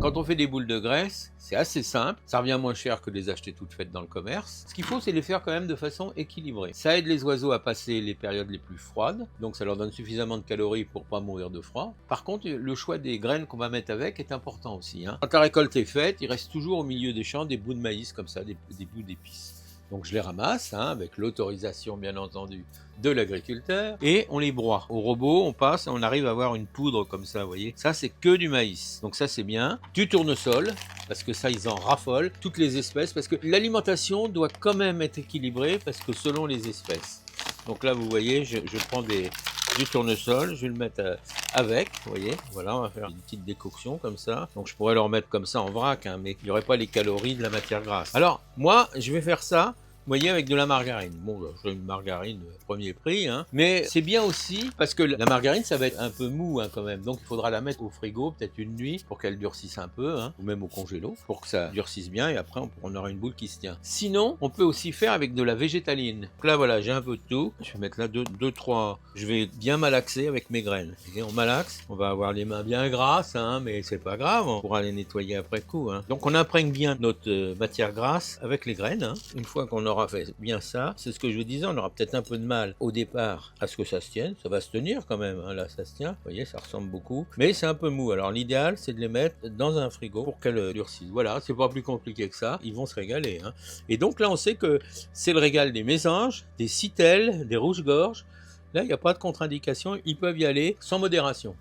Quand on fait des boules de graisse, c'est assez simple, ça revient moins cher que de les acheter toutes faites dans le commerce. Ce qu'il faut, c'est les faire quand même de façon équilibrée. Ça aide les oiseaux à passer les périodes les plus froides, donc ça leur donne suffisamment de calories pour pas mourir de froid. Par contre, le choix des graines qu'on va mettre avec est important aussi, hein. Quand la récolte est faite, il reste toujours au milieu des champs des bouts de maïs comme ça, des bouts d'épices. Donc je les ramasse, hein, avec l'autorisation bien entendu de l'agriculteur, et on les broie. Au robot, on passe, on arrive à avoir une poudre comme ça, vous voyez. Ça, c'est que du maïs. Donc ça, c'est bien. Du tournesol, parce que ça, ils en raffolent. Toutes les espèces, parce que l'alimentation doit quand même être équilibrée, parce que selon les espèces. Donc là, vous voyez, je prends du tournesol, je vais le mettre avec, vous voyez, voilà, on va faire une petite décoction comme ça. Donc je pourrais leur mettre comme ça en vrac, hein, mais il n'y aurait pas les calories de la matière grasse. Alors, moi, je vais faire ça, vous voyez, avec de la margarine. Bon, j'ai une margarine premier prix, hein. Mais c'est bien aussi parce que la margarine, ça va être un peu mou, hein, quand même. Donc il faudra la mettre au frigo peut-être une nuit pour qu'elle durcisse un peu, hein, ou même au congélo, pour que ça durcisse bien et après on aura une boule qui se tient. Sinon, on peut aussi faire avec de la végétaline. Donc là, voilà, j'ai un peu de tout. Je vais mettre là 2-3. Je vais bien malaxer avec mes graines. Et on malaxe, on va avoir les mains bien grasses, hein, mais c'est pas grave, on pourra les nettoyer après coup, hein. Donc on imprègne bien notre matière grasse avec les graines, hein. Une fois qu'on aura fait bien ça, c'est ce que je vous disais, on aura peut-être un peu de mal au départ à ce que ça se tienne, ça va se tenir quand même, hein, là ça se tient, vous voyez, ça ressemble beaucoup, mais c'est un peu mou. Alors l'idéal, c'est de les mettre dans un frigo pour qu'elles durcissent. Voilà, c'est pas plus compliqué que ça, ils vont se régaler, hein. Et donc là, on sait que c'est le régal des mésanges, des citelles, des rouges-gorges. Là, il n'y a pas de contre-indication, ils peuvent y aller sans modération.